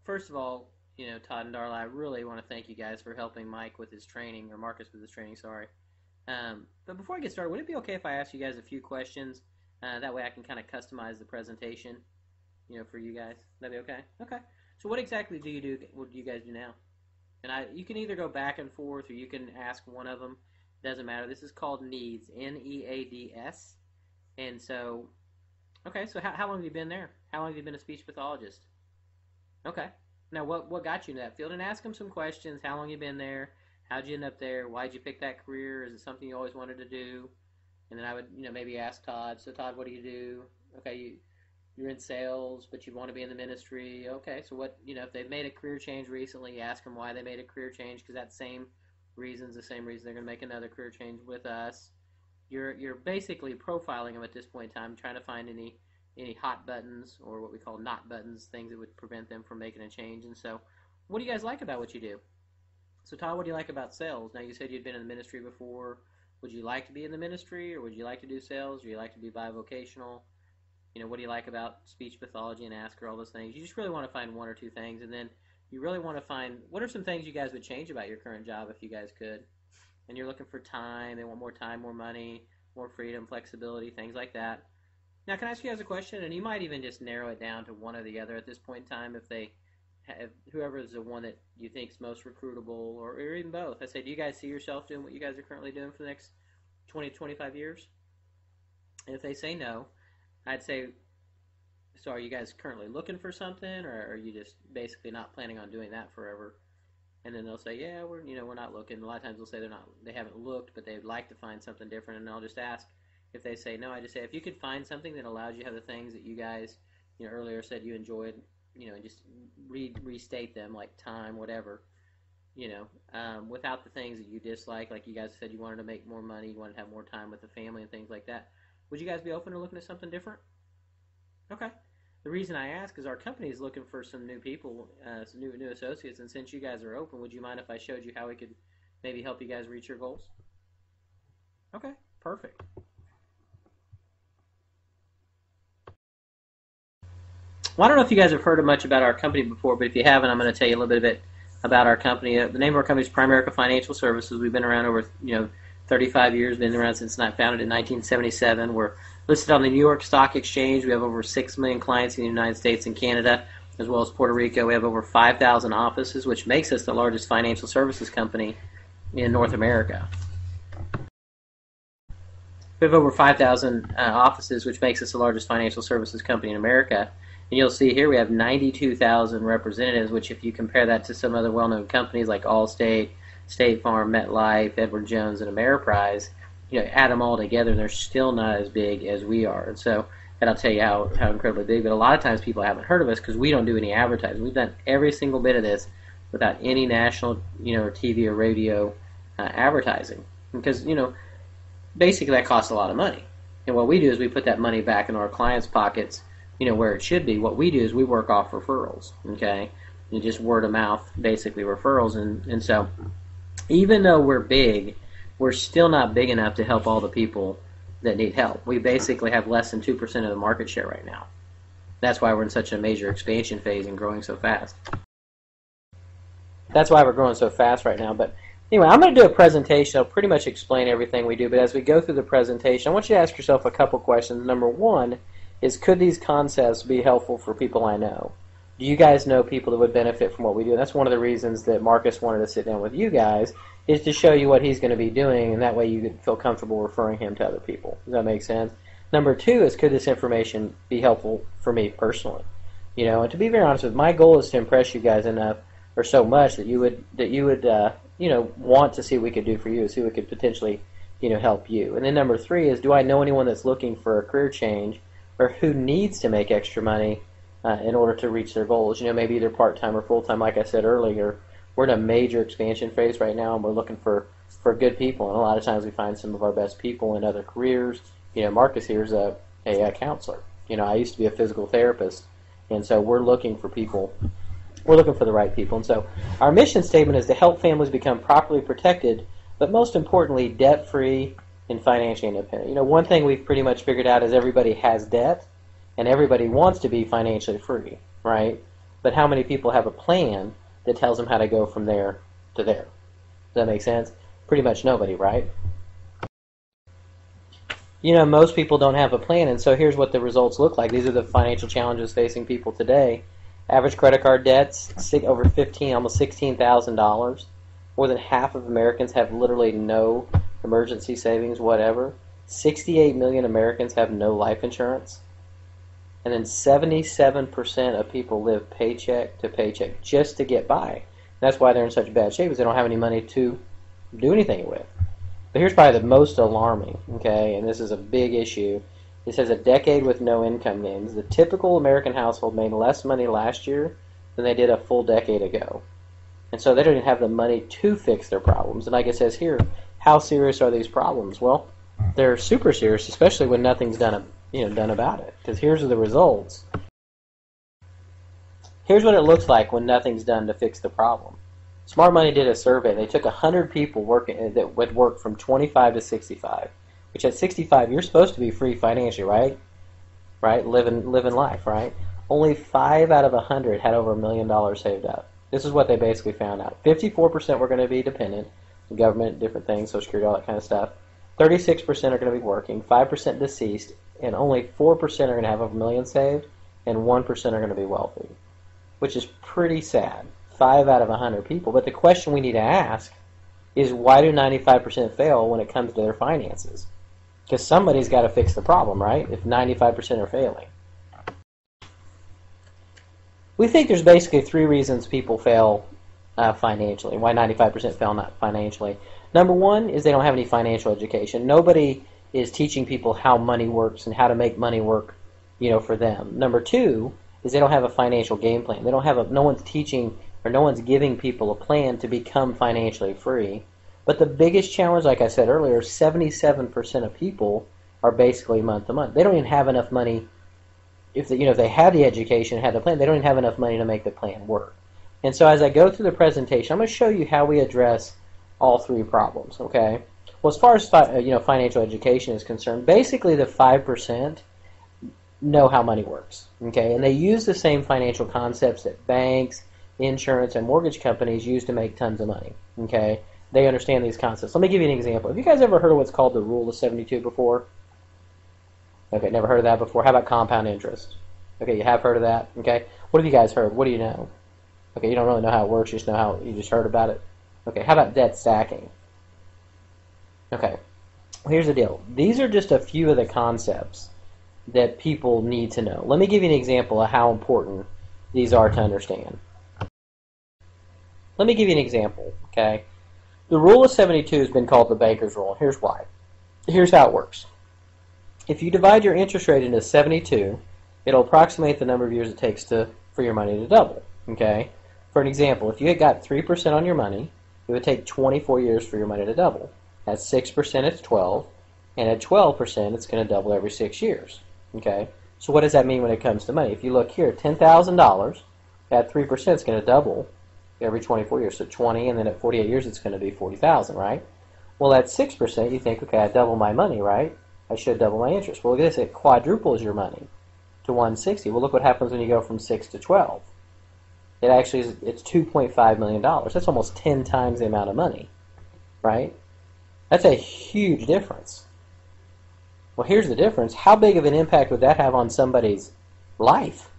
First of all, Todd and Darla, I really want to thank you guys for helping Mike with his training, or Marcus with his training, sorry. But before I get started, would it be okay if I ask you guys a few questions? That way I can kind of customize the presentation, for you guys. That'd be okay? Okay. So what exactly do you do? What do you guys do now? And you can either go back and forth, or you can ask one of them. It doesn't matter. This is called NEADS, Neads. And so, okay, so how long have you been there? How long have you been a speech pathologist? Okay. Now, what got you into that field? And ask them some questions. How long you been there? How'd you end up there? Why'd you pick that career? Is it something you always wanted to do? And then I would, maybe ask Todd. So, Todd, what do you do? Okay, you're in sales, but you want to be in the ministry. Okay, so what, if they've made a career change recently, ask them why they made a career change, because that same reason's the same reason they're going to make another career change with us. You're basically profiling them at this point in time, trying to find any hot buttons, or what we call not buttons, things that would prevent them from making a change. And so, what do you guys like about what you do? So, Todd, what do you like about sales? Now, you said you'd been in the ministry before. Would you like to be in the ministry, or would you like to do sales, or you like to be bivocational? What do you like about speech pathology, and ask her all those things. You just really want to find one or two things, and then you really want to find what are some things you guys would change about your current job if you guys could. And you're looking for time. They want more time, more money, more freedom, flexibility, things like that. Now, can I ask you guys a question? And you might even just narrow it down to one or the other at this point in time if whoever is the one that you think is most recruitable, or even both. I say, do you guys see yourself doing what you guys are currently doing for the next 20 to 25 years? And if they say no, I'd say, so are you guys currently looking for something, or are you just basically not planning on doing that forever? And then they'll say, yeah, we're not looking. A lot of times they'll say they haven't looked, but they'd like to find something different. And I'll just ask. If they say no, I just say, if you could find something that allows you to have the things that you guys, earlier said you enjoyed, and just restate them, like time, whatever, without the things that you dislike, like you guys said you wanted to make more money, you wanted to have more time with the family and things like that. Would you guys be open to looking at something different? Okay. The reason I ask is our company is looking for some new people, some new associates, and since you guys are open, would you mind if I showed you how we could maybe help you guys reach your goals? Okay, perfect. Well, I don't know if you guys have heard much about our company before, but if you haven't, I'm going to tell you a little bit about our company. The name of our company is Primerica Financial Services. We've been around over 35 years. Been around since founded in 1977. We're listed on the New York Stock Exchange. We have over 6 million clients in the United States and Canada, as well as Puerto Rico. We have over 5,000 offices, which makes us the largest financial services company in North America. We have over 5,000 offices, which makes us the largest financial services company in America. And you'll see here we have 92,000 representatives, which if you compare that to some other well-known companies like Allstate, State Farm, MetLife, Edward Jones, and Ameriprise, add them all together, they're still not as big as we are. And so, and I'll tell you how incredibly big, but a lot of times people haven't heard of us because we don't do any advertising. We've done every single bit of this without any national, or TV or radio advertising. Because, basically that costs a lot of money. And what we do is we put that money back in our clients' pockets, where it should be. What we do is we work off referrals, okay? You just word of mouth, basically referrals. And so even though we're big, we're still not big enough to help all the people that need help. We basically have less than 2% of the market share right now. That's why we're in such a major expansion phase and growing so fast. That's why we're growing so fast right now. But anyway, I'm going to do a presentation. I'll pretty much explain everything we do. But as we go through the presentation, I want you to ask yourself a couple questions. Number one is, could these concepts be helpful for people I know? Do you guys know people that would benefit from what we do? And that's one of the reasons that Marcus wanted to sit down with you guys, is to show you what he's going to be doing, and that way you could feel comfortable referring him to other people. Does that make sense? Number two is, could this information be helpful for me personally? And to be very honest with you, my goal is to impress you guys enough, or so much, that you would want to see what we could do for you, see what we could potentially help you. And then number three is, do I know anyone that's looking for a career change, or who needs to make extra money in order to reach their goals? Maybe either part-time or full-time. Like I said earlier, we're in a major expansion phase right now, and we're looking for good people. And a lot of times we find some of our best people in other careers. Marcus here is a counselor. I used to be a physical therapist, and so we're looking for people. We're looking for the right people. And so our mission statement is to help families become properly protected, but most importantly, debt-free and financially independent. One thing we've pretty much figured out is everybody has debt, and everybody wants to be financially free, right? but how many people have a plan that tells them how to go from there to there? Does that make sense? Pretty much nobody, right? Most people don't have a plan, and so here's what the results look like. These are the financial challenges facing people today. Average credit card debts, over almost $16,000. More than half of Americans have literally no emergency savings, whatever. 68 million Americans have no life insurance. And then 77% of people live paycheck to paycheck just to get by. That's why they're in such bad shape, is they don't have any money to do anything with. But here's probably the most alarming, okay, and this is a big issue. It says a decade with no income gains. The typical American household made less money last year than they did a full decade ago. And so they don't even have the money to fix their problems. And like it says here, how serious are these problems? Well, they're super serious, especially when nothing's done about it. Because here's the results. Here's what it looks like when nothing's done to fix the problem. Smart Money did a survey. They took 100 people that would work from 25 to 65, which at 65 you're supposed to be free financially, right? Right, living life, right? Only 5 out of 100 had over $1 million saved up. This is what they basically found out. 54% were going to be dependent, the government, different things, Social Security, all that kind of stuff. 36% are going to be working, 5% deceased, and only 4% are going to have over $1 million saved, and 1% are going to be wealthy, which is pretty sad. 5 out of 100 people. But the question we need to ask is, why do 95% fail when it comes to their finances? Because somebody's got to fix the problem, right? If 95% are failing. We think there's basically 3 reasons people fail financially. Why 95% fail not financially. Number 1 is they don't have any financial education. Nobody is teaching people how money works and how to make money work, for them. Number 2 is they don't have a financial game plan. They don't have no one's teaching or no one's giving people a plan to become financially free. But the biggest challenge, like I said earlier, 77% of people are basically month to month. They don't even have enough money. If they had the education, had the plan, they don't even have enough money to make the plan work. And so as I go through the presentation, I'm going to show you how we address all 3 problems. Okay. Well, as far as financial education is concerned, basically the 5% know how money works. Okay, and they use the same financial concepts that banks, insurance, and mortgage companies use to make tons of money. Okay, they understand these concepts. Let me give you an example. Have you guys ever heard of what's called the Rule of 72 before? Okay, never heard of that before. How about compound interest? Okay, you have heard of that. Okay, what have you guys heard? What do you know? Okay, you don't really know how it works. You just know how you just heard about it. Okay, how about debt stacking? Okay, well, here's the deal. These are just a few of the concepts that people need to know. Let me give you an example of how important these are to understand. Let me give you an example, okay? The Rule of 72 has been called the banker's rule. Here's why. Here's how it works. If you divide your interest rate into 72, it'll approximate the number of years it takes for your money to double, okay? For an example, if you had got 3% on your money, it would take 24 years for your money to double. At 6%, it's 12, and at 12%, it's going to double every 6 years, okay? So what does that mean when it comes to money? If you look here, $10,000, at 3%, it's going to double every 24 years. So 20, and then at 48 years, it's going to be 40,000, right? Well, at 6%, you think, okay, I double my money, right? I should double my interest. Well, look at this. It quadruples your money to 160. Well, look what happens when you go from 6 to 12. It actually is, it's $2.5 million. That's almost 10 times the amount of money, right? That's a huge difference. Well, here's the difference. How big of an impact would that have on somebody's life?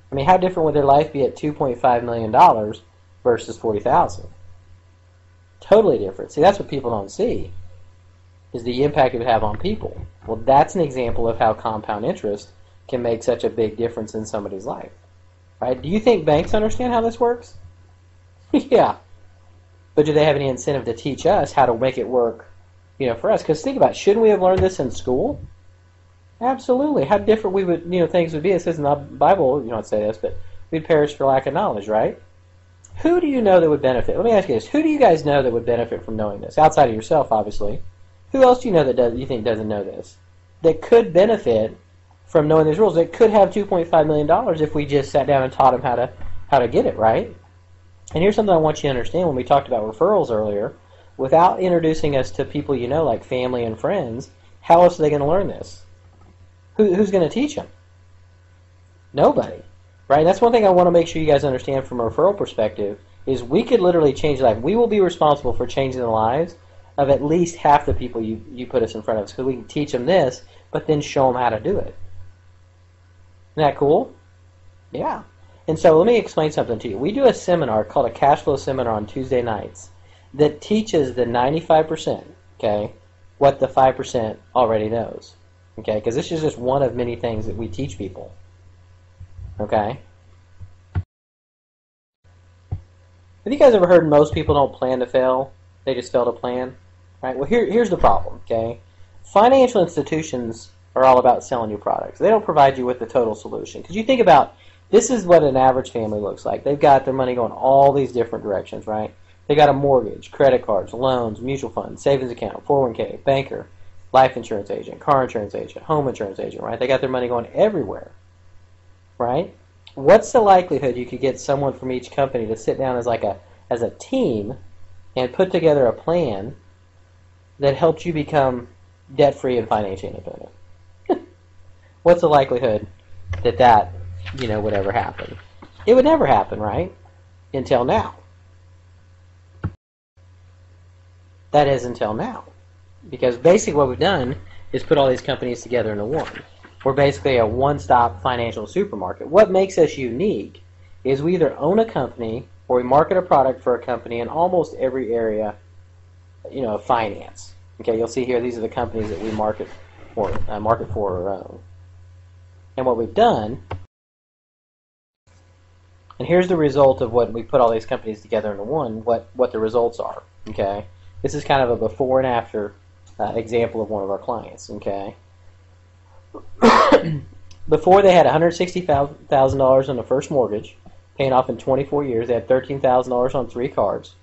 I mean, how different would their life be at $2.5 million versus 40,000? Totally different. See, that's what people don't see, is the impact it would have on people. Well, that's an example of how compound interest can make such a big difference in somebody's life. Right? Do you think banks understand how this works? Yeah. But do they have any incentive to teach us how to make it work, for us? Because think about it, shouldn't we have learned this in school? Absolutely. How different we would, things would be. It says in the Bible, you don't say this, but we'd perish for lack of knowledge, right? Who do you know that would benefit? Let me ask you this. Who do you guys know that would benefit from knowing this? Outside of yourself, obviously. Who else do you know that you think doesn't know this? That could benefit from knowing these rules? That could have $2.5 million if we just sat down and taught them how to get it, right? And here's something I want you to understand when we talked about referrals earlier. Without introducing us to people like family and friends, how else are they going to learn this? Who's going to teach them? Nobody. right? And that's one thing I want to make sure you guys understand from a referral perspective is we could literally change life. We will be responsible for changing the lives of at least half the people you put us in front of us because we can teach them this, but then show them how to do it. Isn't that cool? Yeah. And so let me explain something to you. We do a seminar called a cash flow seminar on Tuesday nights that teaches the 95%, okay, what the 5% already knows, okay, because this is just one of many things that we teach people, okay. Have you guys ever heard most people don't plan to fail, they just fail to plan? Right? Well, here's the problem, okay? Financial institutions are all about selling you products. They don't provide you with the total solution. Because you think about, this is what an average family looks like. They've got their money going all these different directions, right? They got a mortgage, credit cards, loans, mutual funds, savings account, 401k, banker, life insurance agent, car insurance agent, home insurance agent, right? They got their money going everywhere, right? What's the likelihood you could get someone from each company to sit down as a team and put together a plan that helps you become debt-free and financially independent? What's the likelihood that would ever happen? It would never happen, right? Until now. That is until now. Because basically what we've done is put all these companies together into one. We're basically a one-stop financial supermarket. What makes us unique is we either own a company or we market a product for a company in almost every area, of finance. Okay, you'll see here these are the companies that we market for or own. And what we've done, and here's the result of what we put all these companies together into one, what the results are. Okay, this is kind of a before and after example of one of our clients. Okay. Before they had $160,000 on the first mortgage, paying off in 24 years. They had $13,000 on 3 cars,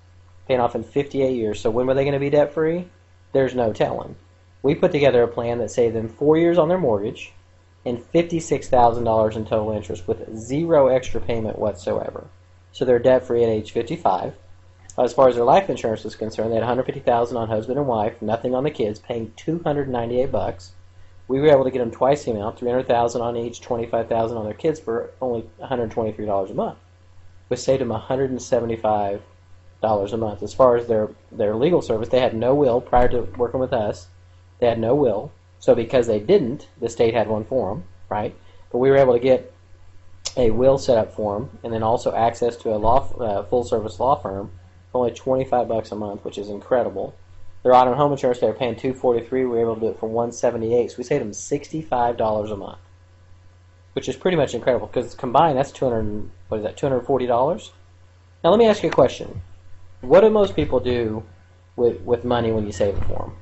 paying off in 58 years. So when were they going to be debt-free? There's no telling. We put together a plan that saved them 4 years on their mortgage and $56,000 in total interest with 0 extra payment whatsoever. So they're debt-free at age 55. As far as their life insurance is concerned, they had $150,000 on husband and wife, nothing on the kids, paying $298. We were able to get them twice the amount, $300,000 on each, $25,000 on their kids for only $123 a month. We saved them $175 a month. As far as their legal service, they had no will prior to working with us. They had no will. So because they didn't, the state had one for them, right? But we were able to get a will set up for them, and then also access to a full-service law firm for only $25 a month, which is incredible. Their auto and home insurance, they were paying $243. We were able to do it for $178. So we saved them $65 a month, which is pretty much incredible because combined, that's $240. Now let me ask you a question. What do most people do with money when you save it for them?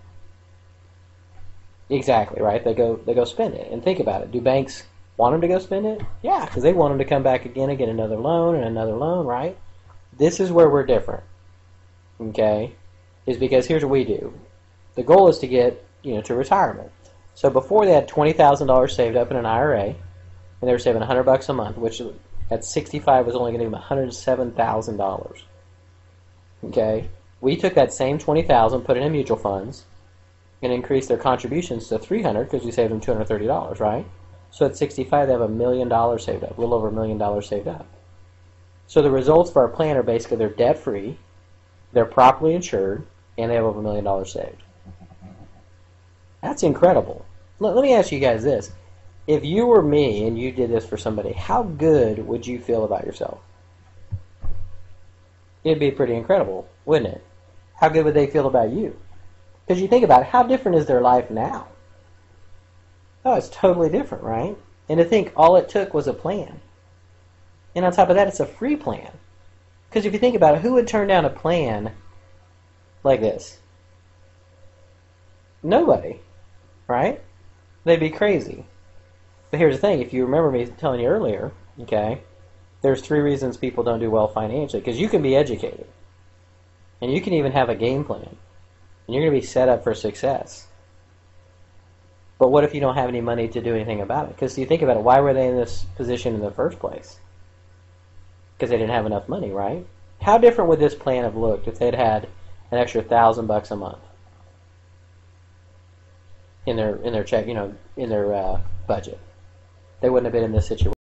Exactly, right? They go spend it. And think about it. Do banks want them to go spend it? Yeah, because they want them to come back again and get another loan and another loan, right? This is where we're different. Okay? Is because here's what we do. The goal is to get to retirement. So before they had $20,000 saved up in an IRA, and they were saving $100 a month, which at 65 was only going to give them $107,000. Okay, we took that same $20,000, put it in mutual funds, and increased their contributions to $300 because we saved them $230, right? So at 65 they have $1 million saved up, a little over $1 million saved up. So the results for our plan are basically they're debt free, they're properly insured, and they have over $1 million saved. That's incredible. Let me ask you guys this. If you were me and you did this for somebody, how good would you feel about yourself? It'd be pretty incredible, wouldn't it? How good would they feel about you? Because you think about it, how different is their life now? Oh, it's totally different, right? And to think all it took was a plan. And on top of that, it's a free plan. Because if you think about it, who would turn down a plan like this? Nobody, right? They'd be crazy. But here's the thing, if you remember me telling you earlier, okay, there's 3 reasons people don't do well financially. Because you can be educated, and you can even have a game plan, and you're going to be set up for success. But what if you don't have any money to do anything about it? Because you think about it, why were they in this position in the first place? Because they didn't have enough money, right? How different would this plan have looked if they'd had an extra $1,000 a month in their check, in their budget? They wouldn't have been in this situation.